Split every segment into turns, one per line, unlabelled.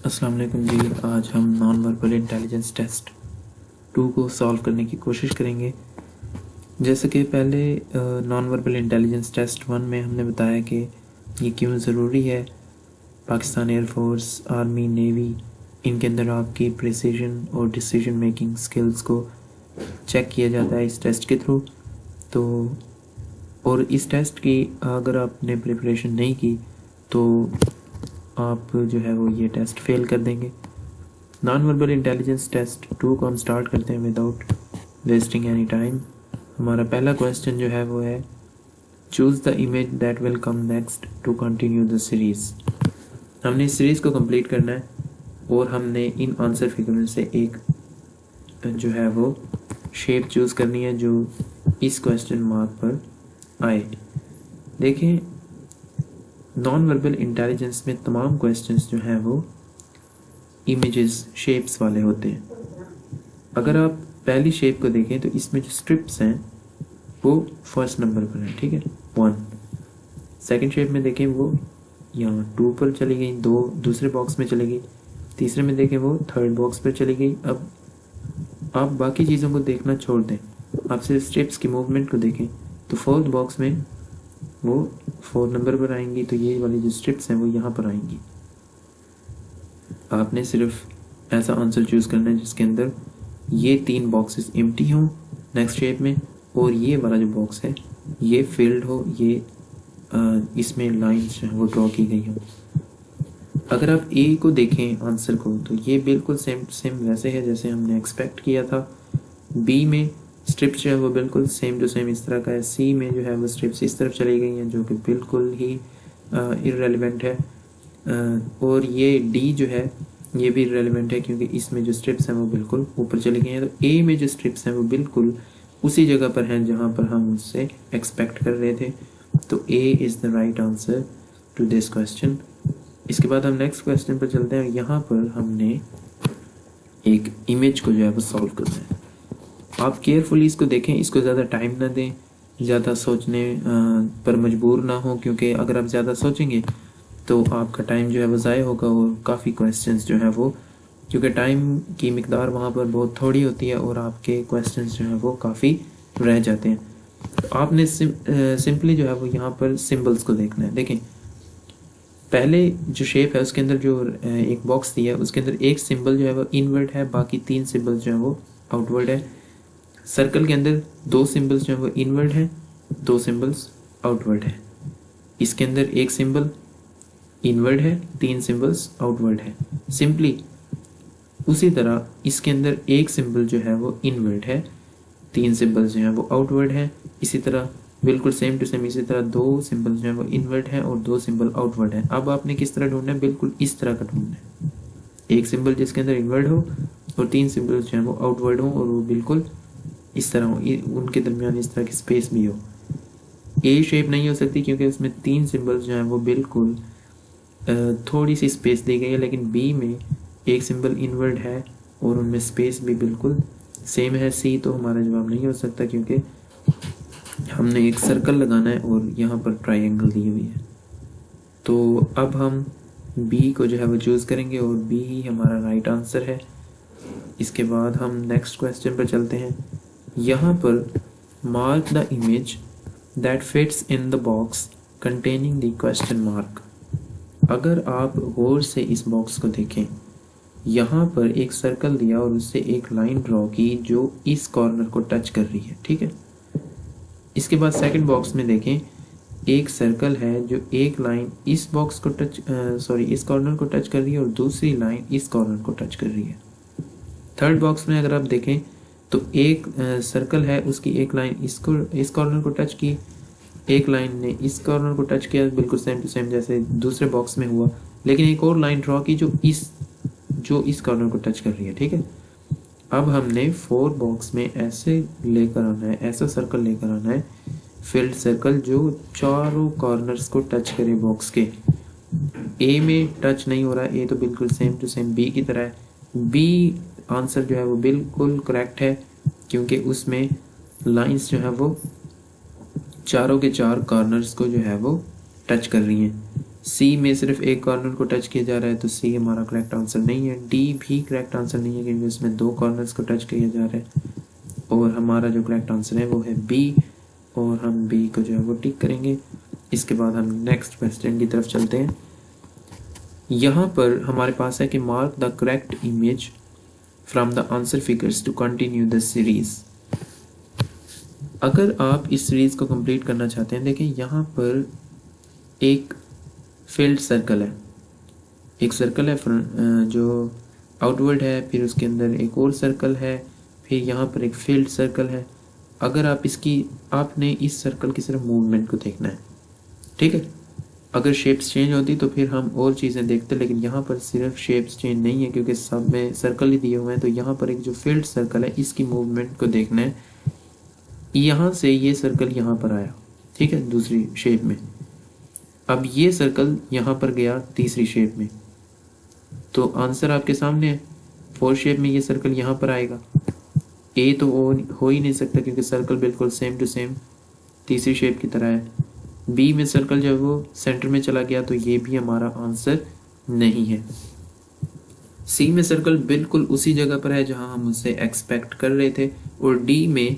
अस्सलाम वालेकुम जी। आज हम नॉन वर्बल इंटेलिजेंस टेस्ट 2 को सॉल्व करने की कोशिश करेंगे। जैसे कि पहले नॉन वर्बल इंटेलिजेंस टेस्ट 1 में हमने बताया कि ये क्यों ज़रूरी है। पाकिस्तान एयरफोर्स, आर्मी, नेवी, इनके अंदर आपकी प्रिसीजन और डिसीजन मेकिंग स्किल्स को चेक किया जाता है इस टेस्ट के थ्रू। तो और इस टेस्ट की अगर आपने प्रिपरेशन नहीं की तो आप जो है वो ये टेस्ट फेल कर देंगे। नॉन वर्बल इंटेलिजेंस टेस्ट 2 को हम स्टार्ट करते हैं विदाउट वेस्टिंग एनी टाइम। हमारा पहला क्वेश्चन जो है वो है, choose the image that will come next to continue the series. हमने इस सीरीज़ को कंप्लीट करना है और हमने इन आंसर फिगर में से एक जो है वो शेप चूज़ करनी है जो इस क्वेश्चन मार्क पर आए। देखें, नॉन वर्बल इंटेलिजेंस में तमाम क्वेश्चंस जो हैं वो इमेजेस, शेप्स वाले होते हैं। अगर आप पहली शेप को देखें तो इसमें जो स्ट्रिप्स हैं वो फर्स्ट नंबर पर हैं, ठीक है, 1। सेकंड शेप में देखें वो यहाँ 2 पर चली गई, 2 दूसरे बॉक्स में चली गई। तीसरे में देखें वो थर्ड बॉक्स पर चली गई। अब आप बाकी चीज़ों को देखना छोड़ दें, आप सिर्फ स्ट्रिप्स की मूवमेंट को देखें तो फोर्थ बॉक्स में वो 4 नंबर पर आएंगी। तो ये वाली जो स्ट्रिप्स हैं वो यहाँ पर आएंगी। आपने सिर्फ ऐसा आंसर चूज़ करना है जिसके अंदर ये 3 बॉक्सेस एम्प्टी हों नेक्स्ट शेप में, और ये वाला जो बॉक्स है ये फिल्ड हो, ये इसमें लाइंस जो है वो ड्रॉ की गई हो। अगर आप ए को देखें आंसर को तो ये बिल्कुल सेम वैसे है जैसे हमने एक्सपेक्ट किया था। बी में स्ट्रिप्स जो है वो बिल्कुल सेम टू सेम इस तरह का है। सी में जो है वो स्ट्रिप्स इस तरफ चली गई हैं जो कि बिल्कुल ही इररेलेवेंट है। और ये डी जो है ये भी इररेलेवेंट है क्योंकि इसमें जो स्ट्रिप्स हैं वो बिल्कुल ऊपर चली गई हैं। तो ए में जो स्ट्रिप्स हैं वो बिल्कुल उसी जगह पर हैं जहाँ पर हम उससे एक्सपेक्ट कर रहे थे। तो A is the right answer to this question. इसके बाद हम नेक्स्ट क्वेश्चन पर चलते हैं। यहाँ पर हमने एक इमेज को जो है वो सॉल्व करना है। आप केयरफुली इसको देखें, इसको ज़्यादा टाइम ना दें, ज़्यादा सोचने पर मजबूर ना हो, क्योंकि अगर आप ज़्यादा सोचेंगे तो आपका टाइम जो है वो ज़ाय होगा और काफ़ी क्वेश्चंस जो है वो, क्योंकि टाइम की मिकदार वहाँ पर बहुत थोड़ी होती है और आपके क्वेश्चंस जो हैं वो काफ़ी रह जाते हैं। तो आपने सिंपली जो है वो यहाँ पर सिम्बल्स को देखना है। देखें, पहले जो शेप है उसके अंदर जो एक बॉक्स दिया है उसके अंदर एक सिंबल जो है वो इनवर्ड है, बाकी 3 सिंबल्स जो है वो आउटवर्ड है। सर्कल के अंदर 2 सिंबल्स जो है वो इनवर्ड है, 2 सिंबल्स आउटवर्ड है। इसके अंदर एक सिंबल इनवर्ड है, 3 सिंबल्स आउटवर्ड है। सिंपली उसी तरह इसके अंदर एक सिंबल जो है वो इनवर्ड है, 3 सिंबल्स जो है वो आउटवर्ड है। इसी तरह बिल्कुल सेम टू सेम इसी तरह 2 सिंबल्स जो है वो इनवर्ड है और 2 सिंबल आउटवर्ड है। अब आपने किस तरह ढूंढना है? बिल्कुल इस तरह का ढूंढना है, एक सिंबल जिसके अंदर इनवर्ड हो और 3 सिंबल्स जो है वो आउटवर्ड हो और वो बिल्कुल इस तरह हो, उनके दरमियान इस तरह की स्पेस भी हो। ए शेप नहीं हो सकती क्योंकि उसमें 3 सिंबल्स जो हैं वो बिल्कुल थोड़ी सी स्पेस दी गई है, लेकिन बी में एक सिंबल इनवर्ड है और उनमें स्पेस भी बिल्कुल सेम है। सी तो हमारा जवाब नहीं हो सकता क्योंकि हमने एक सर्कल लगाना है और यहाँ पर ट्रायंगल दी हुई है। तो अब हम बी को जो है वो चूज़ करेंगे और बी ही हमारा राइट आंसर है। इसके बाद हम नेक्स्ट क्वेश्चन पर चलते हैं। यहाँ पर mark the image that fits in the box containing the question mark. अगर आप गौर से इस बॉक्स को देखें, यहाँ पर एक सर्कल दिया और उससे एक लाइन ड्रॉ की जो इस कॉर्नर को टच कर रही है, ठीक है। इसके बाद सेकंड बॉक्स में देखें, एक सर्कल है जो एक लाइन इस बॉक्स को इस कॉर्नर को टच कर रही है और दूसरी लाइन इस कॉर्नर को टच कर रही है। थर्ड बॉक्स में अगर आप देखें तो एक सर्कल है, उसकी एक लाइन इस कॉर्नर को टच की, एक लाइन ने इस कॉर्नर को टच किया, बिल्कुल सेम टू सेम जैसे दूसरे बॉक्स में हुआ, लेकिन एक और लाइन ड्रॉ की जो इस कॉर्नर को टच कर रही है, ठीक है। अब हमने 4 बॉक्स में ऐसे लेकर आना है, ऐसा सर्कल लेकर आना है, फिल्ड सर्कल जो चारों कॉर्नर्स को टच करे बॉक्स के। ए में टच नहीं हो रहा है, ए तो बिल्कुल सेम टू सेम बी की तरह है। बी आंसर जो है वो बिल्कुल करेक्ट है क्योंकि उसमें लाइंस जो है वो चारों के 4 कॉर्नर्स को जो है वो टच कर रही हैं। सी में सिर्फ एक कॉर्नर को टच किया जा रहा है तो सी हमारा करेक्ट आंसर नहीं है। डी भी करेक्ट आंसर नहीं है क्योंकि उसमें दो कॉर्नर्स को टच किया जा रहा है। और हमारा जो करेक्ट आंसर है वो है बी, और हम बी को जो है वो टिक करेंगे। इसके बाद हम नेक्स्ट क्वेश्चन की तरफ चलते हैं। यहाँ पर हमारे पास है कि mark the correct image from the answer figures to continue the series. अगर आप इस सीरीज को कंप्लीट करना चाहते हैं, देखिए यहाँ पर एक फील्ड सर्कल है, एक सर्कल है जो आउटवर्ड है, फिर उसके अंदर एक और सर्कल है, फिर यहाँ पर एक फील्ड सर्कल है। अगर आपने इस सर्कल की सिर्फ मूवमेंट को देखना है, ठीक है। अगर शेप्स चेंज होती तो फिर हम और चीज़ें देखते, लेकिन यहाँ पर सिर्फ शेप्स चेंज नहीं है क्योंकि सब में सर्कल ही दिए हुए हैं। तो यहाँ पर एक जो फील्ड सर्कल है इसकी मूवमेंट को देखना है। यहाँ से ये सर्कल यहाँ पर आया, ठीक है, दूसरी शेप में। अब ये सर्कल यहाँ पर गया तीसरी शेप में, तो आंसर आपके सामने है। फोर्थ शेप में ये सर्कल यहाँ पर आएगा। ए तो हो ही नहीं सकता क्योंकि सर्कल बिल्कुल सेम टू सेम तीसरी शेप की तरह है। बी में सर्कल जब वो सेंटर में चला गया तो ये भी हमारा आंसर नहीं है। सी में सर्कल बिल्कुल उसी जगह पर है जहां हम उससे एक्सपेक्ट कर रहे थे, और डी में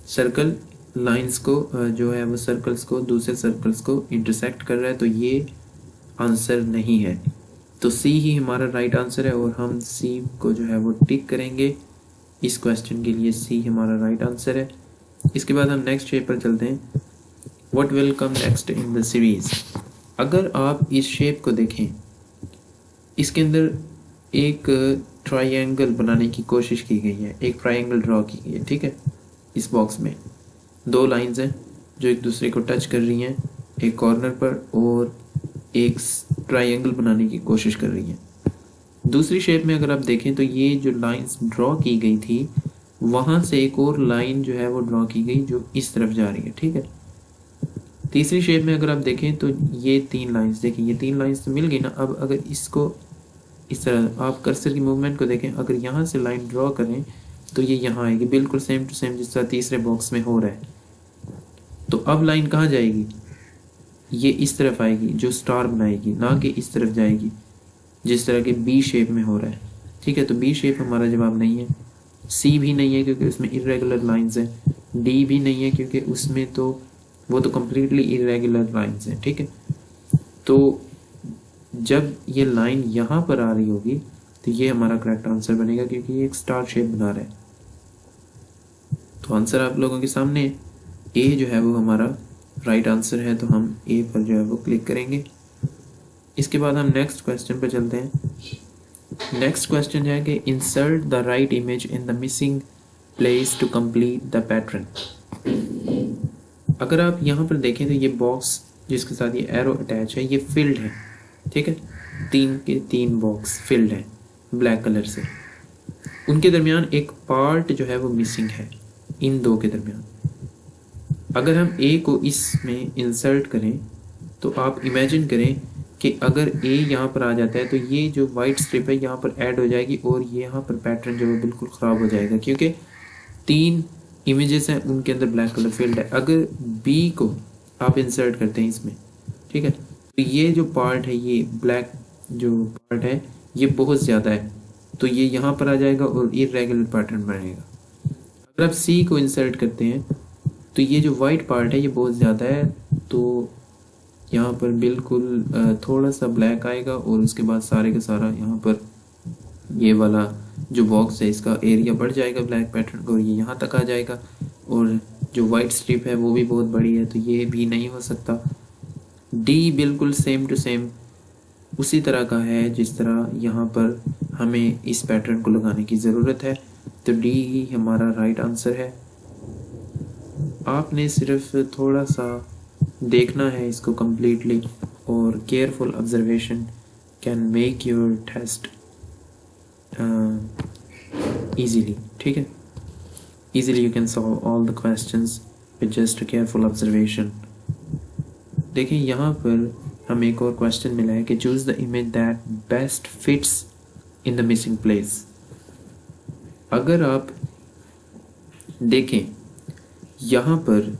सर्कल लाइंस को जो है वो सर्कल्स को दूसरे सर्कल्स को इंटरसेक्ट कर रहा है, तो ये आंसर नहीं है। तो सी ही हमारा राइट आंसर है और हम सी को जो है वो टिक करेंगे। इस क्वेश्चन के लिए सी हमारा राइट आंसर है। इसके बाद हम नेक्स्ट शेप पर चलते हैं। What will come next in the series. अगर आप इस शेप को देखें, इसके अंदर एक ट्रायंगल बनाने की कोशिश की गई है, एक ट्रायंगल ड्रॉ की गई है, ठीक है। इस बॉक्स में दो लाइंस हैं जो एक दूसरे को टच कर रही हैं एक कॉर्नर पर, और एक ट्रायंगल बनाने की कोशिश कर रही हैं। दूसरी शेप में अगर आप देखें तो ये जो लाइंस ड्रॉ की गई थी वहां से एक और लाइन जो है वो ड्रॉ की गई जो इस तरफ जा रही है, ठीक है। तीसरी शेप में अगर आप देखें तो ये तीन लाइंस, देखिए ये तीन लाइंस तो मिल गई ना। अब अगर इसको इस तरह आप कर्सर की मूवमेंट को देखें, अगर यहाँ से लाइन ड्रॉ करें तो ये यहाँ आएगी बिल्कुल सेम टू सेम जिस तरह तीसरे बॉक्स में हो रहा है। तो अब लाइन कहाँ जाएगी, ये इस तरफ आएगी जो स्टार बनाएगी, ना कि इस तरफ जाएगी जिस तरह के बी शेप में हो रहा है, ठीक है। तो बी शेप हमारा जवाब नहीं है। सी भी नहीं है क्योंकि उसमें इरेगुलर लाइंस हैं। डी भी नहीं है क्योंकि उसमें तो वो तो कम्प्लीटली इरेगुलर लाइंस हैं, ठीक है। तो जब ये लाइन यहाँ पर आ रही होगी तो ये हमारा करेक्ट आंसर बनेगा क्योंकि ये एक स्टार शेप बना रहा है। तो आंसर आप लोगों के सामने ए जो है वो हमारा राइट आंसर है, तो हम ए पर जो है वो क्लिक करेंगे। इसके बाद हम नेक्स्ट क्वेश्चन पर चलते हैं। नेक्स्ट क्वेश्चन है कि insert the right image in the missing place to complete the pattern. अगर आप यहाँ पर देखें तो ये बॉक्स जिसके साथ ये एरो अटैच है ये फिल्ड है, ठीक है। तीन के तीन बॉक्स फिल्ड है ब्लैक कलर से, उनके दरमियान एक पार्ट जो है वो मिसिंग है इन दो के दरमियान। अगर हम ए को इसमें इंसर्ट करें तो आप इमेजिन करें कि अगर ए यहाँ पर आ जाता है तो ये जो वाइट स्ट्रिप है यहाँ पर ऐड हो जाएगी और ये यहाँ पर पैटर्न जो है बिल्कुल ख़राब हो जाएगा क्योंकि तीन इमेजेस हैं उनके अंदर ब्लैक कलर फील्ड है। अगर बी को आप इंसर्ट करते हैं इसमें, ठीक है, तो ये जो पार्ट है ये ब्लैक जो पार्ट है ये बहुत ज़्यादा है, तो ये यहाँ पर आ जाएगा और इरेगुलर पैटर्न बनेगा। अगर आप सी को इंसर्ट करते हैं तो ये जो वाइट पार्ट है ये बहुत ज़्यादा है, तो यहाँ पर बिल्कुल थोड़ा सा ब्लैक आएगा और उसके बाद सारे का सारा यहाँ पर ये वाला जो बॉक्स है इसका एरिया बढ़ जाएगा ब्लैक पैटर्न का और ये यहाँ तक आ जाएगा, और जो वाइट स्ट्रिप है वो भी बहुत बड़ी है, तो ये भी नहीं हो सकता। डी बिल्कुल सेम टू सेम उसी तरह का है जिस तरह यहाँ पर हमें इस पैटर्न को लगाने की ज़रूरत है, तो डी ही हमारा राइट आंसर है। आपने सिर्फ थोड़ा सा देखना है इसको कम्प्लीटली, और careful observation can make your test easily, ठीक है। easily you can solve all the questions with just a careful observation। देखिए यहाँ पर हमें एक और क्वेश्चन मिला है कि choose the image that best fits in the missing place। अगर आप देखें यहाँ पर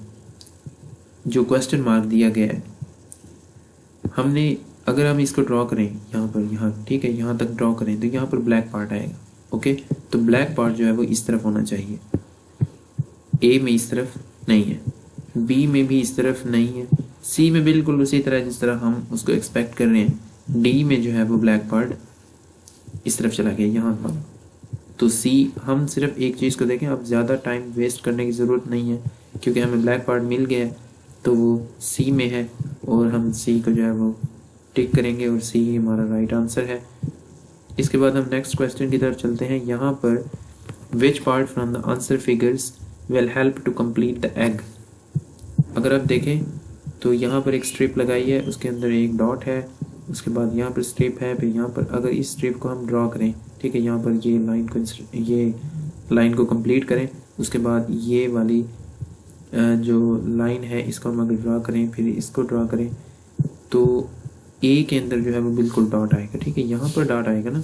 जो क्वेश्चन मार्क दिया गया है, हमने अगर हम इसको ड्रॉ करें यहाँ पर, यहाँ ठीक है, यहाँ तक ड्रॉ करें तो यहाँ पर ब्लैक पार्ट आएगा। ओके, तो ब्लैक पार्ट जो है वो इस तरफ होना चाहिए, ए में इस तरफ नहीं है, बी में भी इस तरफ नहीं है, सी में बिल्कुल उसी तरह जिस तरह हम उसको एक्सपेक्ट कर रहे हैं। डी में जो है वो ब्लैक पार्ट इस तरफ चला गया यहाँ पर। तो सी, हम सिर्फ एक चीज़ को देखें, अब ज़्यादा टाइम वेस्ट करने की ज़रूरत नहीं है क्योंकि हमें ब्लैक पार्ट मिल गया है, तो वो सी में है और हम सी को जो है वो टिक करेंगे और सी हमारा राइट आंसर है। इसके बाद हम नेक्स्ट क्वेश्चन की तरफ चलते हैं। यहाँ पर which part from the answer figures will help to complete the egg. अगर आप देखें तो यहाँ पर एक स्ट्रिप लगाई है, उसके अंदर एक डॉट है, उसके बाद यहाँ पर स्ट्रिप है, फिर यहाँ पर अगर इस स्ट्रिप को हम ड्रॉ करें, ठीक है, यहाँ पर ये लाइन को कंप्लीट करें, उसके बाद ये वाली जो लाइन है इसको हम अगर ड्रॉ करें, फिर इसको ड्रॉ करें, तो ए के अंदर जो है वो बिल्कुल डॉट आएगा। ठीक है, यहाँ पर डॉट आएगा ना,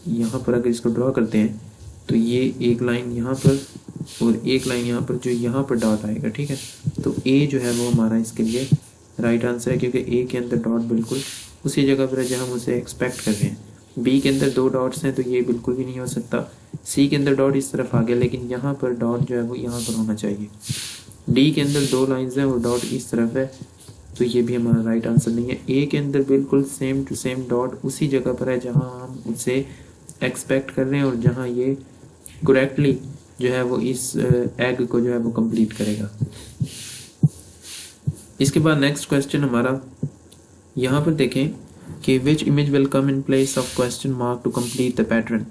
यहाँ पर अगर इसको ड्रॉ करते हैं तो ये एक लाइन यहाँ पर और एक लाइन यहाँ पर, जो यहाँ पर डॉट आएगा। ठीक है, तो ए जो है वो हमारा इसके लिए राइट आंसर है क्योंकि ए के अंदर डॉट बिल्कुल उसी जगह पर है जहाँ हम उसे एक्सपेक्ट कर रहे हैं। बी के अंदर 2 डॉट्स हैं तो ये बिल्कुल भी नहीं हो सकता। सी के अंदर डॉट इस तरफ आ गया लेकिन यहाँ पर डॉट जो है वो यहाँ पर होना चाहिए। डी के अंदर 2 लाइन्स हैं और डॉट इस तरफ है, तो ये भी हमारा राइट आंसर नहीं है। ए के अंदर बिल्कुल सेम टू सेम डॉट उसी जगह पर है जहाँ हम उसे एक्सपेक्ट कर रहे हैं और जहाँ ये करेक्टली जो है वो इस एग को जो है वो कंप्लीट करेगा। इसके बाद नेक्स्ट क्वेश्चन हमारा यहाँ पर देखें कि which image will come in place of question mark to complete the pattern.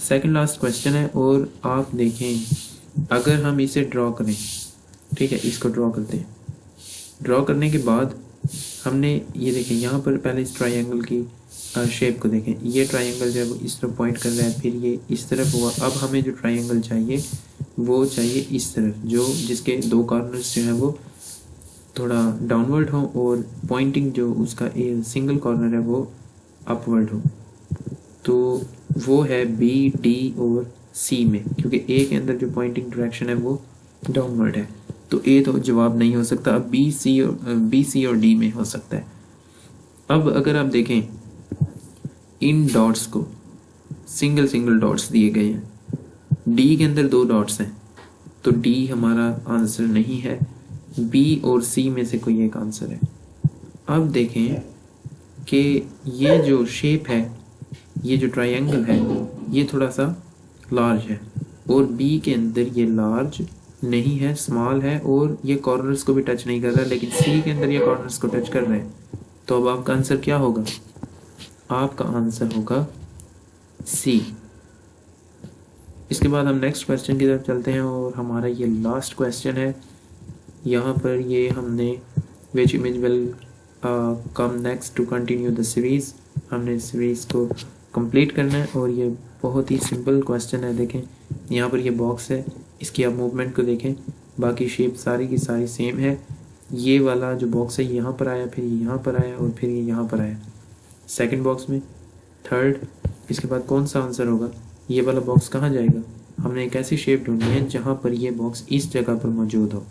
Second last question है और आप देखें अगर हम इसे ड्रॉ करें, ठीक है, इसको ड्रॉ करते हैं, ड्रॉ करने के बाद हमने ये देखें यहाँ पर पहले इस ट्रायंगल की शेप को देखें, ये ट्रायंगल जो है वो इस तरफ पॉइंट कर रहा है, फिर ये इस तरफ हुआ। अब हमें जो ट्रायंगल चाहिए वो चाहिए इस तरफ, जो जिसके 2 कॉर्नर्स जो है वो थोड़ा डाउनवर्ड हो और पॉइंटिंग जो उसका सिंगल कॉर्नर है वो अपवर्ड हो। तो वो है बी, डी और सी में, क्योंकि ए के अंदर जो पॉइंटिंग डायरेक्शन है वो डाउनवर्ड है, तो ए तो जवाब नहीं हो सकता। अब बी, सी और डी में हो सकता है। अब अगर आप देखें इन डॉट्स को, सिंगल डॉट्स दिए गए हैं, डी के अंदर 2 डॉट्स हैं तो डी हमारा आंसर नहीं है, बी और सी में से कोई एक आंसर है। अब देखें कि ये जो शेप है, ये जो ट्रायंगल है, ये थोड़ा सा लार्ज है और बी के अंदर ये लार्ज नहीं है, स्मॉल है और ये कॉर्नर्स को भी टच नहीं कर रहा, लेकिन सी के अंदर ये कॉर्नर्स को टच कर रहे हैं। तो अब आपका आंसर क्या होगा? आपका आंसर होगा सी। इसके बाद हम नेक्स्ट क्वेश्चन की तरफ चलते हैं और हमारा ये लास्ट क्वेश्चन है। यहाँ पर ये हमने which image will come next to continue the series, हमने सीरीज़ को कंप्लीट करना है और ये बहुत ही सिंपल क्वेश्चन है। देखें यहाँ पर ये बॉक्स है, इसकी आप मूवमेंट को देखें, बाकी शेप सारी की सारी सेम है। ये वाला जो बॉक्स है यहाँ पर आया, फिर यहाँ पर आया और फिर ये यहाँ पर आया सेकंड बॉक्स में, थर्ड। इसके बाद कौन सा आंसर होगा? ये वाला बॉक्स कहाँ जाएगा? हमने एक ऐसी शेप ढूंढनी है जहाँ पर ये बॉक्स इस जगह पर मौजूद हो,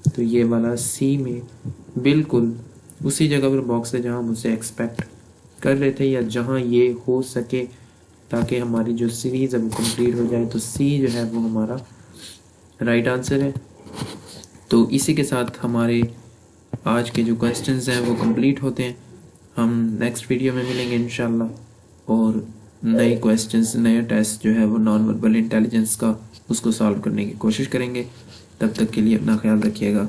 तो ये वाला सी में बिल्कुल उसी जगह पर बॉक्स है जहाँ हम उसे एक्सपेक्ट कर रहे थे या जहाँ ये हो सके ताकि हमारी जो सीरीज़ है वो कंप्लीट हो जाए। तो सी जो है वो हमारा राइट आंसर है। तो इसी के साथ हमारे आज के जो क्वेश्चंस हैं वो कंप्लीट होते हैं। हम नेक्स्ट वीडियो में मिलेंगे इंशाल्लाह और नए क्वेश्चंस, नया टेस्ट जो है वो नॉन वर्बल इंटेलिजेंस का, उसको सॉल्व करने की कोशिश करेंगे। तब तक के लिए अपना ख्याल रखिएगा।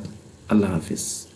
अल्लाह हाफिज़।